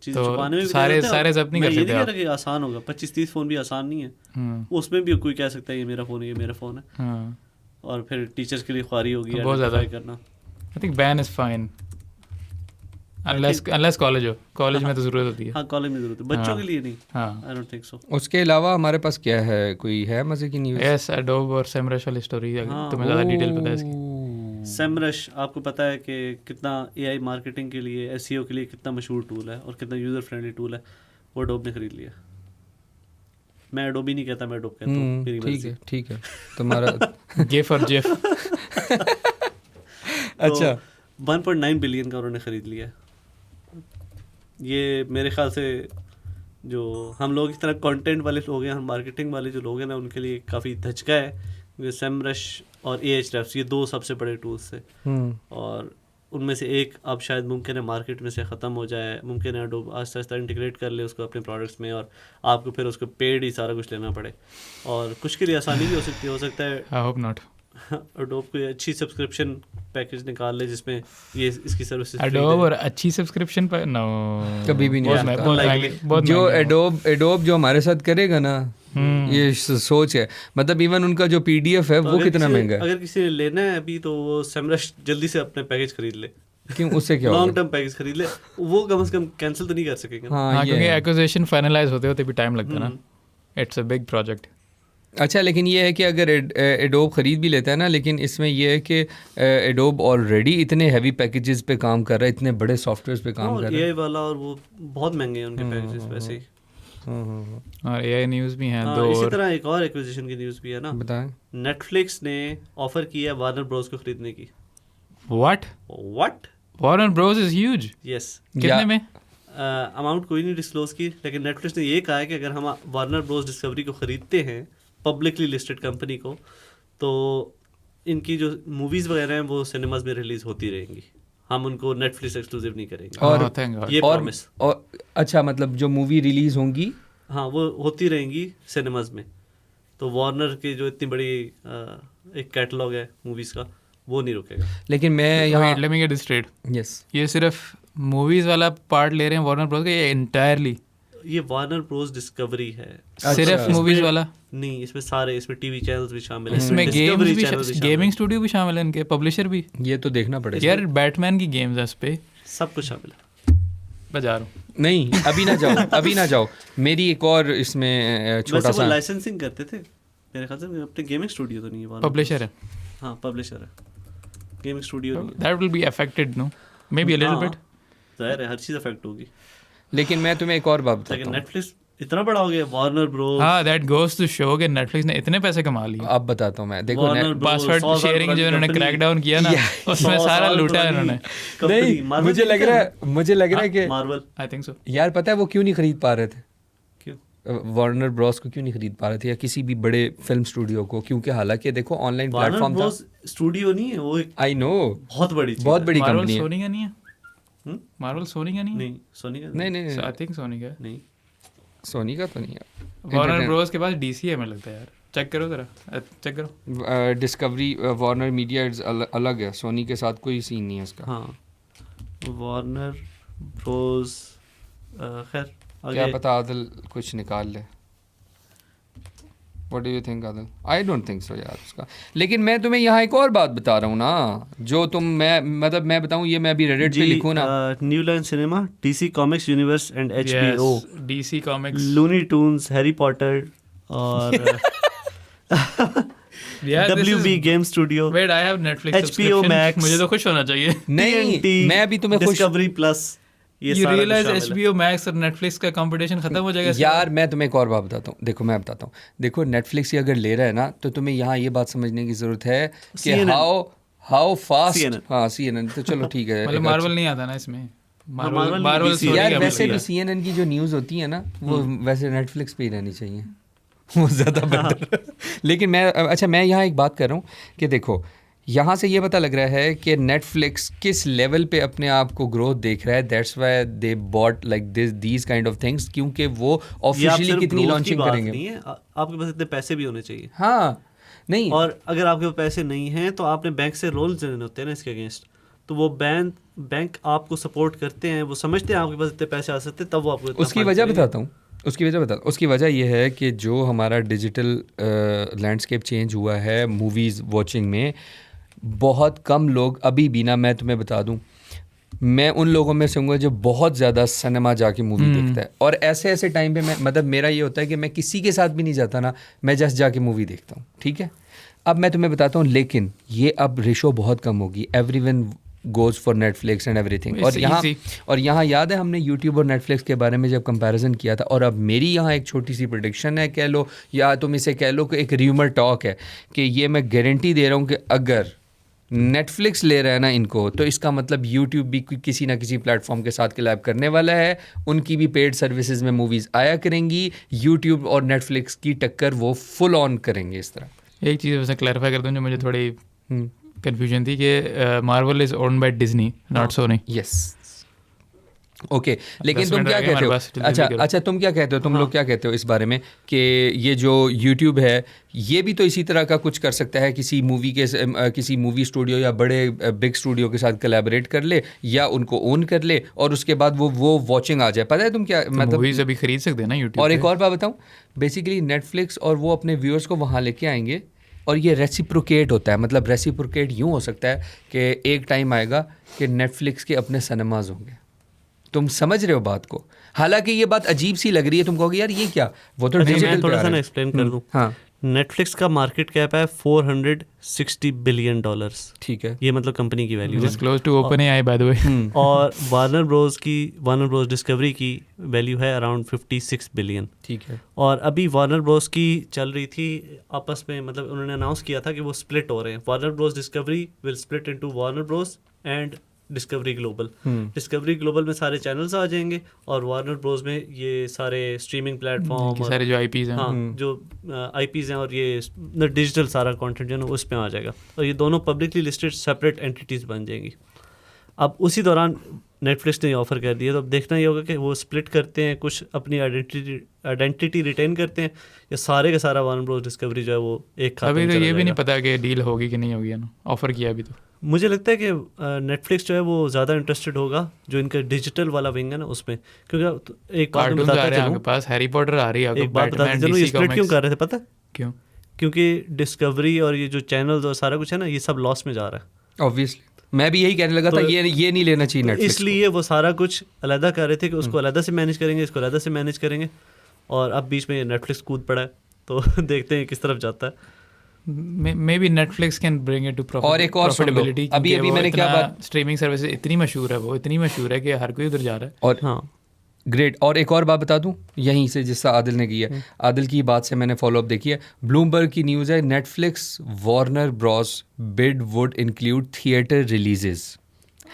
चीज़ें तो छुपाने में भी सारे- तेज होते हैं। सारे सब नहीं मैं कर ये सकते कह आप। रहा कि आसान होगा, 25-30 फ़ोन भी आसान नहीं है, हम्म, उसमें भी कोई कह सकता है ये मेरा फ़ोन है, ये मेरा फ़ोन है, हाँ और फिर टीचर्स के लिए ख्वारी होगी बहुत ज़्यादा। identify करना। I think ban is fine unless college हो, कॉलेज में तो ज़रूरत होती है। हाँ, कॉलेज में ज़रूरत है, बच्चों हाँ। के लिए नहीं, हाँ आई डोंट थिंक सो। उसके अलावा हमारे पास क्या है, कोई है मजे की न्यूज़? यस, एडोब और सेमरश वाली स्टोरी, हाँ। तुम्हें ज़्यादा डिटेल पता है इसकी? सेमरश आपको पता है कि कितना एआई मार्केटिंग के लिए, एसईओ के लिए कितना मशहूर टूल है और कितना यूज़र फ्रेंडली टूल है, वो एडोब ने खरीद लिया। मैं एडोब ही नहीं कहता, मैं एडोब कहता हूँ, मेरी ठीक मर्जी। है ठीक है तुम्हारा गिफ और जेफ। अच्छा, 1.9 बिलियन का उन्होंने ख़रीद लिया। ये मेरे ख्याल से जो हम लोग इस तरह कंटेंट वाले लोग हैं, हम मार्केटिंग वाले जो लोग हैं ना, उनके लिए काफ़ी धचका है, क्योंकि सेमरश और Ahrefs ये 2 सबसे बड़े टूल्स थे, और उनमें से एक अब शायद मुमकिन है मार्केट में से ख़त्म हो जाए, मुमकिन है एडोब आहिस्ता आहिस्ता इंटीग्रेट कर ले उसको अपने प्रोडक्ट्स में, और आपको फिर उसको पेड ही सारा कुछ लेना पड़े, और कुछ के लिए आसानी भी हो सकती है, हो सकता है आई होप नॉट। एडोब कोई अच्छी सब्सक्रिप्शन पैकेज निकाल ले जिसमें ये इसकी सर्विसेज एडोब और अच्छी सब्सक्रिप्शन पर नो, कभी भी नहीं बहुत आता। महंगी- बहुत महंगी, बहुत जो महंगी। एडोब जो हमारे साथ करेगा ना, ये सोच है, मतलब इवन उनका जो पीडीएफ है वो कितना महंगा है, अगर किसी ने लेना है अभी तो वो सेमरश जल्दी से अपने पैकेज खरीद ले, क्यों उससे क्या लॉन्ग होगा? टर्म पैकेज खरीद ले, वो कम से कम कैंसिल तो नहीं कर सकेंगे ना। हाँ हाँ ये क्योंकि है। एक्विजिशन फाइनलाइज होते होते भी टाइम लगता है ना, इट्स अ बिग प्रोजेक्ट। अच्छा, लेकिन ये है कि अगर एडोब ख़रीद भी लेता है ना, लेकिन इसमें ये है कि एडोब ऑलरेडी इतने हैवी पैकेजेस पे काम कर रहा है, इतने बड़े सॉफ्टवेयर पे काम और कर रहा है। एआई वाला, और वो बहुत महंगे हैं उनके पैकेजेस वैसे ही। और एआई न्यूज़ भी हैं हाँ, दो, इसी और तरह एक और एक्विजिशन की न्यूज़ भी है ना, बताएं। नेटफ्लिक्स ने ऑफर किया वार्नर ब्रोस को खरीदने की। What? Warner Bros is huge. Yes. कितने में? अमाउंट कोई नहीं डिस्क्लोज की, लेकिन नेटफ्लिक्स ने ये कहा है कि अगर हम वार्नर ब्रोस डिस्कवरी को ख़रीदते हैं, पब्लिकली लिस्टेड कंपनी को, तो इनकी जो मूवीज़ वगैरह हैं वो सिनेमाज में रिलीज़ होती रहेंगी हम उनको नेटफ्लिक्स एक्सक्लूसिव नहीं करेंगे। और Oh, thank God. ये और, प्रॉमिस। और अच्छा मतलब जो मूवी रिलीज होंगी हाँ वो होती रहेंगी सिनेमाज में। तो वार्नर की जो इतनी बड़ी एक कैटलॉग है मूवीज का, वो नहीं रुकेगा। लेकिन मैं यहाँ Wait, let me get this straight. Yes ये सिर्फ मूवीज वाला पार्ट ले रहे हैं वार्नर ब्रोस का, ये इंटायरली ये वार्नर ब्रोस डिस्कवरी है। सिर्फ मूवीज वाला? नहीं, इसमें सारे, इसमें टीवी चैनल्स भी शामिल हैं, इसमें Discovery गेम्स channels भी, शामिल गेमिंग हैं। स्टूडियो भी शामिल है, इनके पब्लिशर भी। ये तो देखना पड़ेगा यार बैटमैन की गेम्स है इस पे, सब कुछ शामिल है। बजा रहा हूँ। नहीं अभी ना जाओ अभी ना जाओ। मेरी एक और इसमें छोटा वैसे वो सा लाइसेंसिंग करते थे मेरे ख्याल से, अपने गेमिंग स्टूडियो तो नहीं है, Warner पब्लिशर है, Bros। हाँ पब्लिशर है, गेमिंग स्टूडियो नहीं है। That will be affected no, maybe a little हाँ, बिट। जाहिर है हर चीज़ अफेक्ट होगी। लेकिन मैं तुम्हें एक और बात बताता लेकिन हूँ। नेटफ्लिक्स इतना बड़ा हो गया, वार्नर ब्रोस, हाँ, दैट गोस टू शो कि नेटफ्लिक्स ने इतने पैसे कमा लिए। अब बताता हूँ मैं, देखो Warner Bros, पासवर्ड 100 साल शेयरिंग पुरानी जो इन्होंने कंपनी। क्रैकडाउन किया ना, उसमें 100 सारा साल लूटा है पुरानी इन्होंने। कंपनी। नहीं Marvel मुझे लग देखते रहा हैं? है मुझे लग रहा है कि मार्वल आई थिंक सो। यार पता है वो क्यों नहीं खरीद पा रहे थे, क्यों? वार्नर ब्रॉस को क्यों नहीं खरीद पा रहे थे या किसी भी बड़े फिल्म स्टूडियो को, क्योंकि हालांकि देखो ऑनलाइन वार्नर प्लेटफॉर्म था। ब्रोस स्टूडियो नहीं है, वो एक आई नो बहुत बड़ी चीज़ बहुत है। बड़ी मार्वल कंपनी है। सोनी का नहीं है? हम्म? मार्वल सोनी का नहीं है? नहीं, सोनी का नहीं नहीं आई थिंक सोनी का है। नहीं। सोनी का तो नहीं है। वार्नर ब्रोस के पास डीसी है मुझे लगता है यार, चेक करो जरा, चेक करो। डिस्कवरी वार्नर मीडिया अलग है, सोनी के साथ कोई सीन नहीं है उसका। हाँ, वार्नर ब्रोस, खैर क्या आगे। पता आदिल कुछ निकाल ले। What do you think Adil? I don't think so यार उसका। लेकिन मैं तुम्हें यहाँ एक और बात बता रहा हूँ ना, जो मैं बताऊँ, ये मैं अभी रेडिट पे लिखूँ ना। New line cinema, DC comics universe and HBO, DC comics, looney tunes, Harry Potter और WB game studio, wait I have Netflix HBO subscription, Max, मुझे तो खुश होना चाहिए। नहीं मैं अभी तुम्हें खुश डिस्कवरी प्लस, ये यू सारा कुछ रियलाइज शामिल है। HBO मैक्स और नेटफ्लिक्स का कंपटीशन खत्म हो जाएगा इसके यार मैं तुम्हें एक और बात बताता हूँ। देखो मैं बताता हूँ, देखो नेटफ्लिक्स ही अगर ले रहा है ना, तो तुम्हें यहाँ ये बात समझने की ज़रूरत है कि CNN हाउ फास्ट। CNN हाँ CNN तो चलो ठीक है। बाद। मतलब मार्वल नहीं आता ना इसमें, Marvel नहीं, मार्वल DC सोनी यार का वैसे मतलब भी है। CNN की जो न्यूज़ होती है ना, वो वैसे नेटफ्लिक्स पे ही रहनी चाहिए, वो ज़्यादा बेटर। लेकिन मैं यहाँ एक बात कर रहा हूँ कि देखो यहाँ से ये पता लग रहा है कि नेटफ्लिक्स किस लेवल पे अपने आप को ग्रोथ देख रहा है। That's why they bought like these kind of things, क्योंकि वो ये आप ऑफिशियली सिर्फ कितनी growth की लॉन्चिंग बात करेंगे। नहीं है, आपके पास इतने पैसे भी होने चाहिए। हाँ नहीं और अगर आपके पास पैसे नहीं हैं तो आपने बैंक से लोन लेने होते हैं ना इसके अगेंस्ट, तो वो बैंक आपको सपोर्ट करते हैं, वो समझते हैं आपके पास इतने पैसे आ सकते हैं, तब वो आपको इतना उसकी fund वजह करेंगे। बताता हूँ। उसकी वजह यह है कि जो हमारा डिजिटल लैंडस्केप चेंज हुआ है मूवीज़ वॉचिंग में, बहुत कम लोग अभी भी ना, मैं तुम्हें बता दूं, मैं उन लोगों में से हूँ जो बहुत ज़्यादा सिनेमा जाके मूवी देखता है। और ऐसे ऐसे टाइम पे मैं मतलब मेरा ये होता है कि मैं किसी के साथ भी नहीं जाता ना, मैं जस्ट जाके मूवी देखता हूँ, ठीक है। अब मैं तुम्हें बताता हूँ, लेकिन ये अब रेशो बहुत कम होगी, everyone goes for Netflix and everything. और यहाँ याद है हमने यूट्यूब और नेटफ्लिक्स के बारे में जब कंपैरिजन किया था, और अब मेरी यहाँ एक छोटी सी प्रेडिक्शन है, कह लो या तुम इसे कह लो कि एक र्यूमर टॉक है, कि ये मैं गारंटी दे रहा हूँ कि अगर नेटफ्लिक्स ले रहा है ना इनको, तो इसका मतलब यूट्यूब भी किसी ना किसी प्लेटफॉर्म के साथ कोलैब करने वाला है, उनकी भी पेड सर्विसेज में मूवीज़ आया करेंगी, यूट्यूब और नेटफ्लिक्स की टक्कर वो फुल ऑन करेंगे इस तरह। एक चीज़ वैसे क्लैरिफाई कर दूं जो मुझे थोड़ी कंफ्यूजन थी कि Marvel is owned by Disney, not Sony. Yes okay लेकिन 10 तुम मिनट क्या रह गए कहते हो? हमारे पास, अच्छा तुम क्या कहते हो? तुम लोग क्या कहते हो इस बारे में कि ये जो यूट्यूब है ये भी तो इसी तरह का कुछ कर सकता है, किसी मूवी स्टूडियो या बड़े बिग स्टूडियो के साथ कोलैबोरेट कर ले या उनको ओन कर ले और उसके बाद वो वॉचिंग आ जाए। पता है तुम क्या मतलब मूवीज अभी खरीद सकते हैं ना यूट्यूब। और एक और बात बताऊं, बेसिकली नेटफ्लिक्स और वो अपने व्यूअर्स को वहाँ लेके आएंगे और ये रेसिप्रोकेट होता है। मतलब रेसिप्रोकेट यूँ हो सकता है कि एक टाइम आएगा कि नेटफ्लिक्स के अपने सिनेमाज होंगे। तुम समझ रहे हो बात को? हालांकि ये बात अजीब सी लग रही है, तुम कहोगे यार ये क्या, वो तो डिजिटल मैं थोड़ा सा ना एक्सप्लेन कर दूं। हाँ नेटफ्लिक्स का मार्केट कैप है $460 बिलियन, ठीक है, ये मतलब कंपनी की value Just close to OpenAI by the way। और वार्नर ब्रोस डिस्कवरी की वैल्यू है अराउंड 56 बिलियन, ठीक है। और अभी वार्नर ब्रोस की चल रही थी आपस में, मतलब उन्होंने अनाउंस किया था कि वो स्प्लिट हो रहे हैं। Warner Bros discovery will split into Warner Bros and discovery global. Discovery global में सारे चैनल्स आ जाएंगे और वार्नर ब्रोस में ये सारे स्ट्रीमिंग प्लेटफॉर्म, सारे जो IPs हैं, हाँ जो IPs हैं और ये डिजिटल सारा कंटेंट जो है ना उस पे आ जाएगा, और ये दोनों पब्लिकली लिस्टेड सेपरेट एंटिटीज़ बन जाएंगी। अब उसी दौरान नेटफ्लिक्स ने ऑफ़र कर दिया, तो अब देखना ये होगा कि वो स्प्लिट करते हैं, कुछ अपनी आइडेंटिटी रिटेन करते हैं, या सारे का सारा वार्नर ब्रोस डिस्कवरी जो है वो एक खाते अभी में तो चला ये भी नहीं जाएगा। पता कि डील होगी कि नहीं होगी ना, ऑफर किया अभी तो। मुझे लगता है कि नेटफ्लिक्स जो है वो ज़्यादा इंटरेस्टेड होगा जो इनका डिजिटल वाला विंग है ना उसमें, क्योंकि एक बात मैं कार्टून आ बताता रहे हैं आपके चलूँ, पास, हैरी पॉटर आ रही है, एक बात बताते चलूँ, ये स्प्लिट क्यों कर रहे थे पता है? क्यों? क्योंकि डिस्कवरी और ये जो चैनल्स और सारा कुछ है ना, ये सब लॉस में जा रहा है। ऑब्वियसली मैं भी यही कहने लगा था, ये नहीं लेना चाहिए तो नेटफ्लिक्स इसलिए वो सारा कुछ अलहदा कर रहे थे कि उसको अलहदा से मैनेज करेंगे, इसको अलहदा से मैनेज करेंगे, और अब बीच में नेटफ्लिक्स कूद पड़ा है, तो देखते हैं किस तरफ जाता है। Maybe Netflix can bring it to और एक और सुन लो, प्रॉफिटेबिलिटी। अभी मैंने क्या बात, स्ट्रीमिंग सर्विस इतनी मशहूर है, वो इतनी मशहूर है कि हर कोई उधर जा रहा है। और हाँ ग्रेट। और एक और बात बता दूं यहीं से, जिससा आदिल ने की है, आदिल की बात से मैंने फॉलोअप देखी है, ब्लूमबर्ग की न्यूज़ है, Netflix Warner Bros bid would include theatre releases.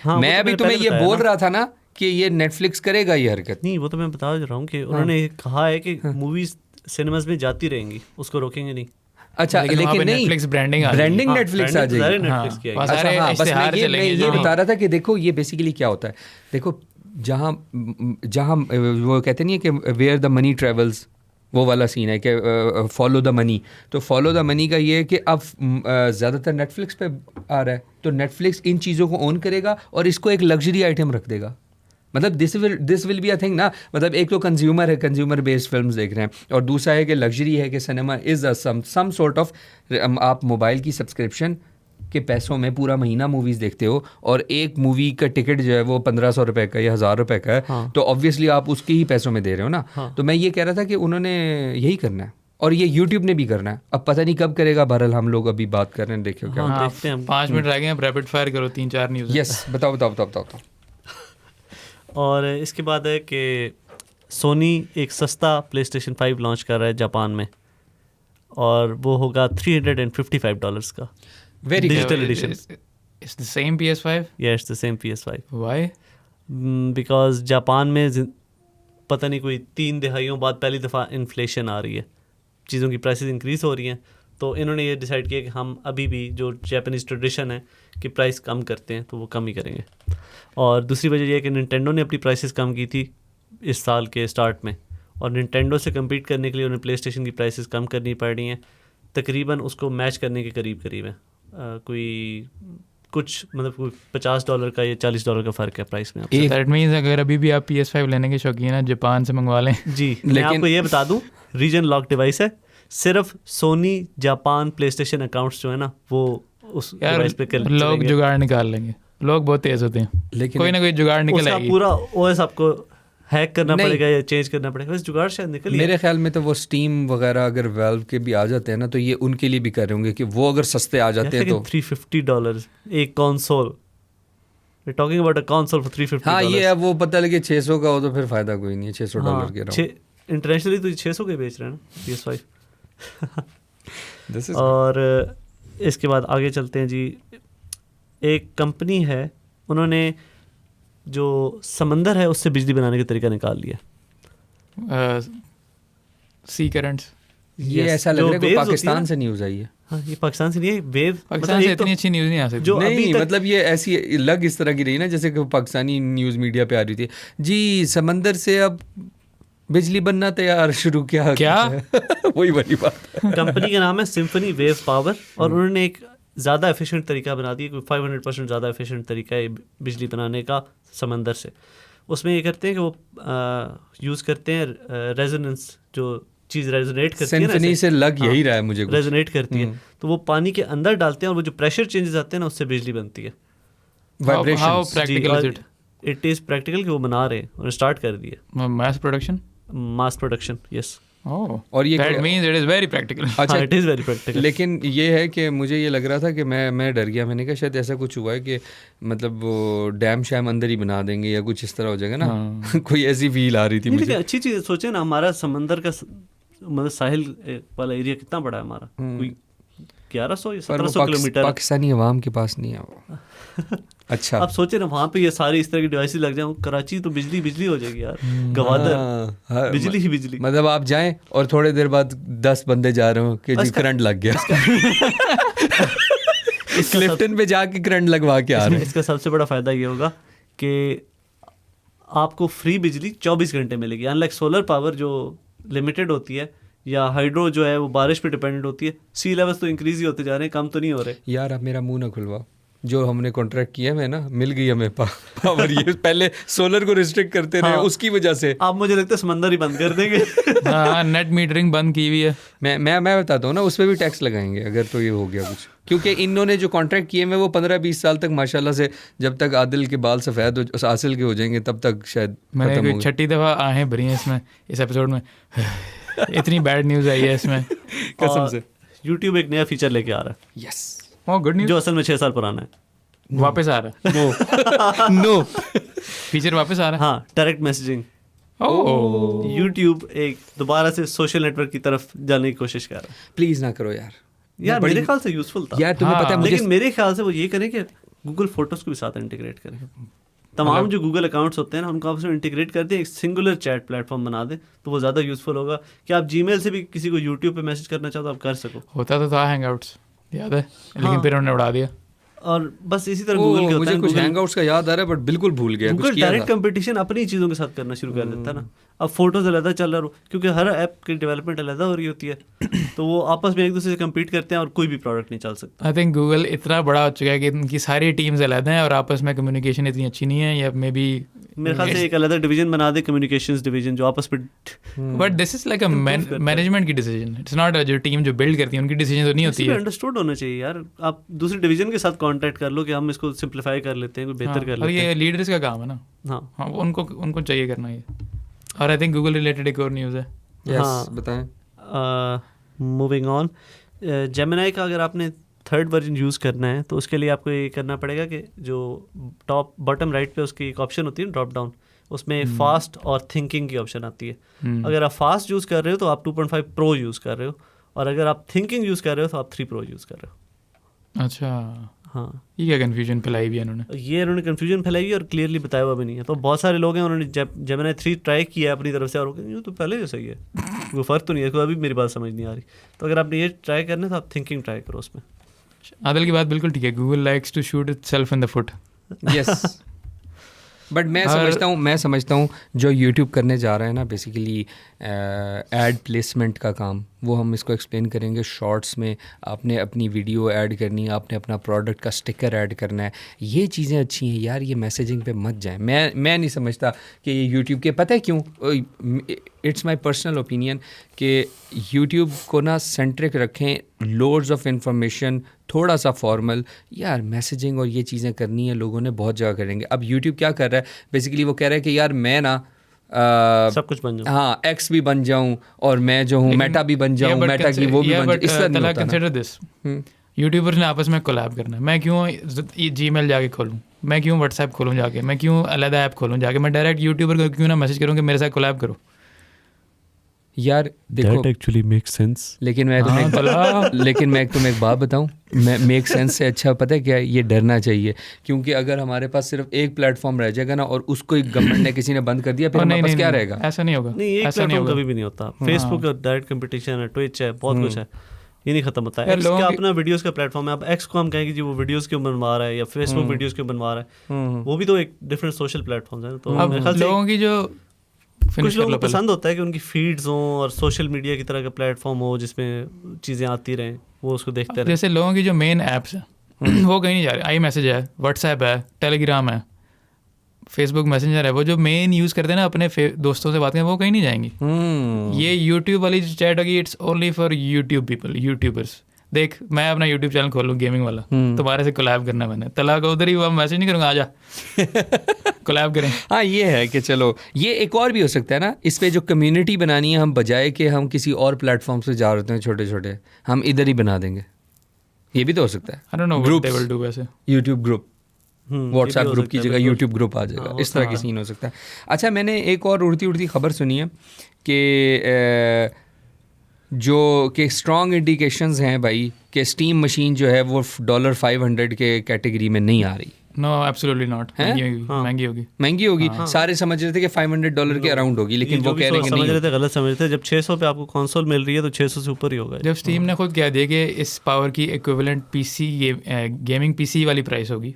हाँ, मैं अभी तुम्हें ये बोल रहा था ना कि ये नेटफ्लिक्स करेगा ये हरकत। नहीं, वो तो मैं बता रहा हूँ कि उन्होंने कहा है कि मूवीज सिनेमाज में जाती रहेंगी, उसको रोकेंगे नहीं। अच्छा लेकिन वहाँ लेकिन पे नहीं, Netflix branding आ जाएगी। ब्रांडिंग हाँ, नेटफ्लिक्स आ branding तो सारे जाएगी। Netflix की आएगी। हाँ, सारे अच्छा हाँ, बस मैं इश्तिहार ये चलेंगे जो- बता रहा था कि देखो ये बेसिकली क्या होता है, देखो जहाँ वो कहते नहीं है कि वेयर द मनी ट्रेवल्स, वो वाला सीन है कि फॉलो द मनी। तो फॉलो द मनी का ये है कि अब ज़्यादातर नेटफ्लिक्स पे आ रहा है, तो नेटफ्लिक्स इन चीज़ों को ओन करेगा और इसको एक लग्जरी आइटम रख देगा। मतलब this will be a thing ना, मतलब एक तो कंज्यूमर है, कंज्यूमर बेस्ड फिल्म्स देख रहे हैं, और दूसरा है कि लग्जरी है कि cinema is some sort of, आप मोबाइल की सब्सक्रिप्शन के पैसों में पूरा महीना मूवीज़ देखते हो, और एक मूवी का टिकट जो है वो 1500 रुपये का या 1000 रुपये का है, हाँ। तो ऑब्वियसली आप उसके ही पैसों में दे रहे हो ना। हाँ। तो मैं ये कह रहा था कि उन्होंने यही करना है, और ये यूट्यूब ने भी करना है। अब पता नहीं कब करेगा, बहरहाल हम लोग अभी बात कर रहे हैं, देखियो क्या हाँ, हाँ, देखते हैं हम। 5 मिनट रह गए हैं, रैपिड फायर करो 3-4 न्यूज़। यस बताओ। और इसके बाद है कि सोनी एक सस्ता PlayStation 5 लॉन्च कर रहा है जापान में, और वो होगा $355 का। Very Digital edition. It's the same PS5? Yeah, it's the same PS5. Why? Because Japan में पता नहीं कोई 3 दिहाइयों बाद पहली दफ़ा इन्फ्लेशन आ रही है, चीज़ों की प्राइसेस इंक्रीज़ हो रही हैं, तो इन्होंने ये डिसाइड किया कि हम अभी भी जो जापानीज़ ट्रेडिशन है कि प्राइस कम करते हैं, तो वो कम ही करेंगे। और दूसरी वजह यह है कि निंटेंडो ने अपनी प्राइसेस कम की थी इस साल के स्टार्ट में, और निंटेंडो से कम्पीट करने के लिए उन्हें प्लेस्टेशन की प्राइसेस कम करनी पड़ रही हैं, तकरीबन उसको मैच करने के करीब है। कोई कुछ मतलब कोई $50 का या $40 का फ़र्क है प्राइस में। So that means अगर अभी भी आप PS5 लेने के शौकीन हैं, जापान से मंगवा लें। जी, मैं आपको ये बता दूं, रीजन लॉक डिवाइस है, सिर्फ सोनी जापान प्लेस्टेशन अकाउंट्स जो है ना वो उस यार डिवाइस पे कर लोग जुगाड़ निकाल लेंगे, लोग बहुत तेज होते हैं, लेकिन कोई ना कोई जुगाड़ निकल उसका आएगी। पूरा ओएस आपको हैक करना नहीं। पड़ेगा या चेंज करना पड़ेगा, बस जुगाड़ शायद निकल ही मेरे ख्याल में तो वो स्टीम वगैरह अगर वेल्व के भी आ जाते हैं ना, तो ये उनके लिए भी कर रहे होंगे कि वो अगर सस्ते आ जाते हैं तो। $350 एक console, we talking about a console for $350। हाँ ये अब वो पता लगे 600 का हो तो फिर फायदा कोई नहीं है, $600 के रहा इंटरनेशनली तो 600 के बेच रहे हैं ना PS5। दिस इज और इसके बाद आगे चलते हैं जी। एक कंपनी है, उन्होंने जो समंदर है उससे बिजली बनाने का तरीका निकाल लिया। सी करंट्स। ये Yes, ऐसा लग जो रहा है कि waves होती है पाकिस्तान ना, से न्यूज़ आई है। हाँ ये पाकिस्तान से नहीं है, वेव पाकिस्तान से इतनी अच्छी न्यूज़ नहीं आ सकती। जो अभी नहीं तक मतलब ये ऐसी लग इस तरह की रही ना जैसे कि पाकिस्तानी न्यूज़ मीडिया पे आ रही थी जी, समंदर से अब बिजली बनना तैयार शुरू क्या वही वाली बात है। कंपनी का नाम है सिम्फनी वेव पावर, और उन्होंने एक ज़्यादा एफिशिएंट तरीका बना दिया, कोई 500% ज़्यादा एफिशिएंट तरीका है बिजली बनाने का समंदर से। उसमें ये करते हैं कि वो यूज़ करते हैं रेजोनेंस, जो चीज़ रेजोनेट करती है ना, सिम्फनी से लग यही रहा है मुझे कुछ। रेजोनेट करती है, तो वो पानी के अंदर डालते हैं और वो जो प्रेशर चेंजेस आते हैं ना उससे बिजली बनती है। How vibrations. practical is it? It is practical कि वो बना रहे हैं और स्टार्ट कर दिए Mass production? Mass production. Yes, Oh, और ये that means it is very practical. अच्छा इट इज़ वेरी प्रैक्टिकल। लेकिन ये है कि मुझे ये लग रहा था कि मैं डर गया, मैंने कहा शायद ऐसा कुछ हुआ है कि मतलब वो डैम शैम अंदर ही बना देंगे या कुछ इस तरह हो जाएगा ना। कोई ऐसी फील आ रही थी नहीं, मुझे। लेकिन अच्छी चीज़ सोचे ना, हमारा समंदर का मतलब साहिल वाला एरिया कितना बड़ा है हमारा, कोई 1100 या पर वो 1700 किलोमीटर। पाकिस्तानी अवाम के पास नहीं है वो। अच्छा आप सोचे ना वहाँ पे ये सारी इस तरह की डिवाइसेस लग जाएं, कराची तो बिजली हो जाएगी यार, गवादर हाँ, बिजली ही बिजली। मतलब आप जाएं और थोड़े देर बाद 10 बंदे जा रहे हो कि जी करंट लग गया। क्लिफ्टन पे जाके करंट लगवा के आ रहे हैं। इसका सबसे बड़ा फ़ायदा ये होगा कि आपको फ्री बिजली 24 घंटे मिलेगी, अनलाइक सोलर पावर जो लिमिटेड होती है, या हाइड्रो जो है वो बारिश पे डिपेंडेंट होती है। सी लेवल्स तो इंक्रीज ही होते जा रहे हैं, कम तो नहीं हो रहे। यार आप मेरा मुंह ना खुलवाओ, जो हमने कॉन्ट्रैक्ट किया है ना, मिल गई हमें पावर। ये पहले सोलर को रिस्ट्रिक्ट करते रहे, हाँ। उसकी वजह से आप मुझे लगता है समंदर ही बंद कर देंगे। हाँ, नेट मीटरिंग बंद की हुई है। मैं बताता हूँ ना, उस पर भी टैक्स लगाएंगे अगर तो ये हो गया कुछ, क्योंकि इन्होंने जो कॉन्ट्रैक्ट किए हैं वो 15-20 साल तक माशाल्लाह से, जब तक आदिल के बाल सफ़ेद हासिल के हो जाएंगे तब तक शायद मैंने खत्म कोई होगा। छठी दफ़ा आहें भरी हैं इसमें, इस एपिसोड में। इतनी बैड न्यूज़ आई है इसमें। कसम से। यूट्यूब एक नया फीचर लेके आ रहा है यस, ओह गुड न्यूज़, जो असल में 6 साल पुराना है। वापस आ रहा है। नो फीचर वापस आ रहा है। हाँ, डायरेक्ट मैसेजिंग। ओह यूट्यूब एक दोबारा से सोशल नेटवर्क की तरफ जाने की कोशिश कर रहा है। प्लीज़ ना करो यार। यार मेरे ख्याल से यूजफुल था यार तुम्हें हाँ, पता है मुझे, लेकिन मेरे ख्याल से वो ये करें कि गूगल फोटोज को भी साथ इंटीग्रेट करें। तमाम जो गूगल अकाउंट्स होते हैं ना, उनको आपस में इंटीग्रेट कर दें, एक सिंगुलर चैट प्लेटफॉर्म बना दें, तो वो ज़्यादा यूजफुल होगा कि आप जीमेल से भी किसी को यूट्यूब पे मैसेज करना चाहो तो आप कर सको। होता तो था हैंगआउट्स, याद है, लेकिन हाँ। फिर उन्होंने उड़ा दिया। और बस इसी तरह गूगल के होता मुझे है, कुछ हैंगआउट्स का याद आ रहा है बट बिल्कुल भूल गया। गूगल कुछ किया डायरेक्ट था। कंपटीशन अपनी चीज़ों के साथ करना शुरू कर देता है ना। अब फोटोज अलग चल रहा हो, क्योंकि हर ऐप की डेवलपमेंट अलग हो रही होती है, तो वो आपस में एक दूसरे से कम्पीट करते हैं और कोई भी प्रोडक्ट नहीं चल सकता। आई थिंक गूगल इतना बड़ा हो चुका है कि उनकी सारी टीम्स अलग हैं और आपस में कम्युनिकेशन इतनी अच्छी नहीं है, या मे बी मेरे ख्याल से एक अलग डिवीजन बना दे, कम्युनिकेशंस डिवीजन, जो आपस में but this is like a management की डिसीजन, इट्स नॉट जो टीम जो बिल्ड करती है उनकी डिसीजन तो नहीं होती है। अंडरस्टूड होना चाहिए यार। आप दूसरी डिवीजन के साथ कांटेक्ट कर लो कि हम इसको सिंप्लीफाई कर लेते हैं, कोई बेहतर कर और लेते ये हैं। लीडर्स का काम है ना। हाँ हाँ, उनको चाहिए करना ये। और आई थिंक गूगल रिलेटेड एक और न्यूज़ है। Yes, हाँ। बताएं। मूविंग ऑन, जेमिनाई का अगर आपने 3rd वर्जन यूज़ करना है तो उसके लिए आपको ये करना पड़ेगा कि जो टॉप बॉटम राइट पे उसकी एक ऑप्शन होती है ड्रॉप डाउन, उसमें फास्ट और थिंकिंग की ऑप्शन आती है। अगर आप फास्ट यूज़ कर रहे हो तो आप 2.5 प्रो यूज़ कर रहे हो, और अगर आप थिंकिंग यूज़ कर रहे हो तो आप 3 प्रो यूज़ कर रहे हो। अच्छा, हाँ, ये क्या कन्फ्यूजन फैलाई भी है इन्होंने। ये उन्होंने कन्फ्यूजन फैलाई है और क्लियरली बताया हुआ भी नहीं है। तो बहुत सारे लोग हैं, उन्होंने जेमिनाई 3 ट्राई किया है अपनी तरफ से और वो कहते हैं, ये तो पहले जैसा ही है, वो फ़र्क तो नहीं है, कोई अभी मेरी बात समझ नहीं आ रही। तो अगर आपने ये ट्राई करना है तो आप थिंकिंग ट्राई करो उसमें। आदिल की बात बिल्कुल ठीक है, Google likes to shoot itself in the foot. Yes, but मैं समझता हूँ जो यूट्यूब करने जा रहा है ना, बेसिकली एड प्लेसमेंट का काम, वो हम इसको एक्सप्लेन करेंगे शॉर्ट्स में। आपने अपनी वीडियो ऐड करनी है, आपने अपना प्रोडक्ट का स्टिकर ऐड करना है, ये चीज़ें अच्छी हैं यार, ये मैसेजिंग पे मत जाएं। मैं नहीं समझता कि ये यूट्यूब के, पता है क्यों, इट्स माय पर्सनल ओपिनियन कि यूट्यूब को ना सेंट्रिक रखें, लोड्स ऑफ इंफॉर्मेशन, थोड़ा सा फॉर्मल। यार मैसेजिंग और ये चीज़ें करनी है, लोगों ने बहुत जगह करेंगे। अब यूट्यूब क्या कर रहा है, बेसिकली वो कह रहा है कि यार मैं ना सब कुछ बन जाओ, हाँ एक्स भी बन जाऊं और मैं जो हूँ मेटा भी बन जाऊं, मेटा की वो भी बन जाऊं, इस तरह नहीं होता ना। कंसिडर दिस, यूट्यूबर्स ने आपस में कोलैब करना है। मैं क्यों जीमेल जाके खोलूँ, मैं क्यों व्हाट्सएप खोलूँ जाके, मैं क्यों अलग ऐप खोलूँ जाके, मैं डायरेक्ट यूट्यूबर को क्यों ना मैसेज करूँ कि मेरे साथ कोलैब करो। यार देखो, एक्चुअली मेक सेंस। लेकिन मैं तुम्हें एक बात बताऊं, मैं मेक सेंस से अच्छा पता है क्या है, ये डरना चाहिए। क्योंकि अगर हमारे पास सिर्फ एक प्लेटफॉर्म रह जाएगा ना और उसको गवर्नमेंट ने किसी ने बंद कर दिया, फिर हमारे पास क्या रहेगा? ऐसा नहीं होगा, नहीं, एक ऐसा नहीं प्लेटफॉर्म होगा। कभी भी नहीं होता। फेसबुक और डायरेक्ट कंपटीशन है, ट्विच है, बहुत कुछ है, ये नहीं खत्म होता है। एक्स का अपना वीडियोस का प्लेटफॉर्म है। अब एक्स को हम कहेंगे जी वो वीडियोस क्यों बनवा रहा है या फेसबुक वीडियोस क्यों बनवा रहा है, वो भी तो एक डिफरेंट सोशल प्लेटफॉर्म है। तो मेरे ख्याल से लोगों की जो कुछ लोगों को पसंद होता है कि उनकी फीड्स हों और सोशल मीडिया की तरह का प्लेटफॉर्म हो जिसमें चीज़ें आती रहें, वो उसको देखते रहें। जैसे लोगों की जो मेन ऐप्स हैं वो कहीं नहीं जा रहे। आई मैसेज है, व्हाट्सएप है, टेलीग्राम है, फेसबुक मैसेंजर है, वो जो मेन यूज़ करते हैं ना अपने दोस्तों से बात करें, वो कहीं नहीं जाएंगी। ये यूट्यूब वाली जो चैट होगी, it's only for YouTube people, YouTubers. देख, मैं अपना यूट्यूब चैनल खोलूँ गेमिंग वाला, तुम्हारे से कोलैब करना मैंने, तला को उधर ही वो मैसेज नहीं करूँगा, आजा कोलैब करें। हाँ, ये है कि चलो ये एक और भी हो सकता है ना, इस पे जो कम्युनिटी बनानी है, हम बजाय कि हम किसी और प्लेटफॉर्म से जा रहे हैं छोटे छोटे, हम इधर ही बना देंगे। ये भी तो हो सकता है। आई don't know what they will do. वैसे यूट्यूब ग्रुप, व्हाट्सएप ग्रुप की जगह यूट्यूब ग्रुप आ जाएगा, इस तरह की सीन हो सकता है। अच्छा, मैंने एक और उड़ती उड़ती खबर सुनी है कि जो कि स्ट्रॉन्ग इंडिकेशंस हैं भाई कि स्टीम मशीन जो है वो $500 के कैटेगरी में नहीं आ रही। नो एब्सोल्युटली नॉट, महंगी होगी। महंगी होगी। सारे समझ रहे थे कि $500 के अराउंड होगी, लेकिन वो कह रहे हैं कि समझ नहीं। रहे थे, गलत समझ रहे थे। जब 600 पे आपको कंसोल मिल रही है तो 600 से ऊपर ही होगा। जब स्टीम ने खुद कह दिया कि इस पावर की इक्विवेलेंट पीसी गेमिंग पीसी वाली प्राइस होगी,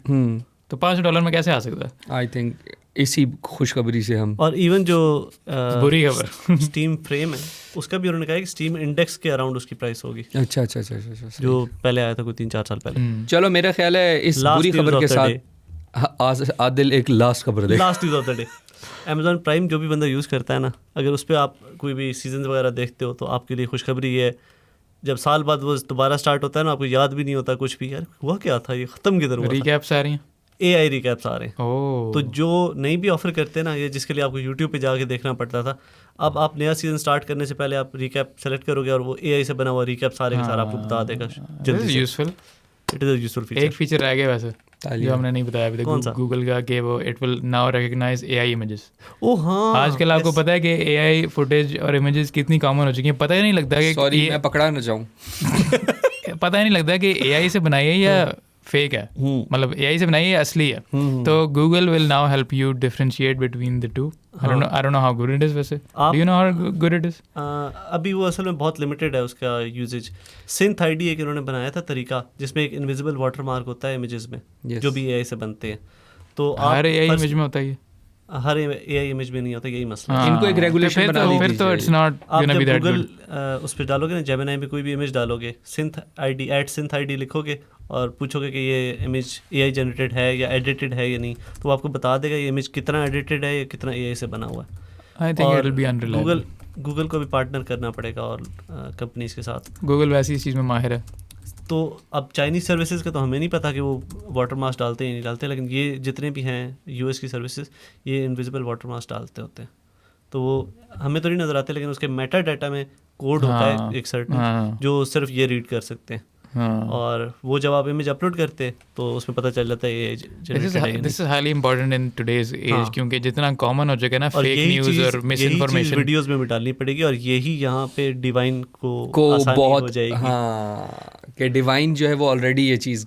तो $500 में कैसे आ सकता है? आई थिंक इसी खुशखबरी से हम, और इवन जो बुरी खबर स्टीम फ्रेम है उसका भी उन्होंने कहा है कि स्टीम इंडेक्स के अराउंड उसकी प्राइस होगी, अच्छा, जो पहले आया था कोई 3-4 साल पहले। चलो मेरा ख्याल है इस Last बुरी news खबर of के the साथ आदिल एक लास्ट खबर दे। Last news of the day, Amazon Prime जो भी बंदा यूज़ करता है ना, अगर उस पर आप कोई भी सीजन वगैरह देखते हो तो आपके लिए खुशखबरी है, जब साल बाद वो दोबारा स्टार्ट होता है ना, आपको याद भी नहीं होता कुछ भी, यार हुआ क्या था, ये ख़त्म किधर हुआ था। रिकैप्स आ रही हैं, AI रिकैप्स आ रहे हैं। ओह, तो जो नहीं भी ऑफर करते ना, ये जिसके लिए आपको यूट्यूब पे जाके देखना पड़ता था, अब आप नया सीजन स्टार्ट करने से पहले आप रिकैप सेलेक्ट करोगे और वो AI से बना हुआ रिकैप सारे के सारे आपको बता देगा जल्दी से। Useful, it is a useful एक फीचर। फीचर रह गया वैसे जो हमने नहीं बताया अभी कौन सा? तक गूगल का, कि वो it will now recognise AI images. ओह हाँ, आजकल आपको पता है कि AI फुटेज और इमेजेस कितनी कॉमन हो चुकी हैं, पता ही नहीं लगता कि सॉरी मैं पकड़ा ना जाऊं। पता ही नहीं लगता कि AI से बनाई है या फेक है, मतलब AI से बनाई है या असली है। तो Google will now help you differentiate between the two. I don't know how good it is वैसे, do you know how good it is? अभी वो असल में बहुत लिमिटेड है उसका यूजेज। सिंथ आईडी एक इन्होंने बनाया था तरीका, जिसमें एक इनविजिबल वाटरमार्क होता है इमेजेस में, जो भी AI से बनते हैं। तो हर AI इमेज में होता है ये? हर AI इमेज में नहीं होता, यही मसला है। इनको एक रेगुलेशन बना दी फिर तो इट्स नॉट आप गोना जब बी दैट गूगल गुड। उस पर डालोगे ना, जेमिनी में कोई भी इमेज डालोगे, सिंथ आईडी लिखोगे और पूछोगे कि ये इमेज AI जनरेटेड है या एडिटेड है या नहीं, तो वो आपको बता देगा ये इमेज कितना एडिटेड है या कितना AI से बना हुआ है। I think it will be unreliable. Google को भी पार्टनर करना पड़ेगा और कंपनीज के साथ। गूगल वैसी इस चीज़ में माहिर है। तो अब चाइनीज़ सर्विसेज का तो हमें नहीं पता कि वो वाटर मास्क डालते हैं या नहीं डालते, लेकिन ये जितने भी हैं US की सर्विसेज, ये इनविजिबल वाटर मास्क डालते होते हैं। तो वो हमें तो नहीं नज़र आते, लेकिन उसके मेटा डाटा में कोड होता है एक सर्टेन, जो सिर्फ ये रीड कर सकते हैं। और वो जब आप इमेज अपलोड करते हैं तो उसमें पता चल जाता है this is highly important in today's age, क्योंकि जितना कॉमन हो जाएगा ना फेक न्यूज़ और मिस इन्फॉर्मेशन, वीडियोस में भी डालनी पड़ेगी। और यही यहाँ पे डिवाइन को बहुत हो जाएगी। हाँ, कि डिवाइन जो है वो ऑलरेडी ये चीज़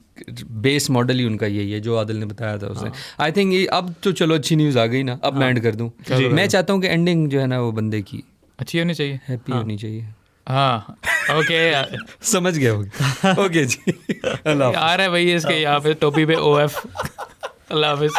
बेस मॉडल ही उनका यही है जो आदिल ने बताया था उसे। आई थिंक ये अब तो चलो अच्छी न्यूज़ आ गई ना, अब मैं एंड कर दूँ। मैं चाहता हूँ कि एंडिंग जो है ना वो बंदे की अच्छी होनी चाहिए, हैप्पी होनी चाहिए। हाँ ओके समझ गया होगा। ओके जी, अल्लाह आ रहा है भाई इसके यहाँ पे टोपी पे OF। अल्लाह हाफिज़।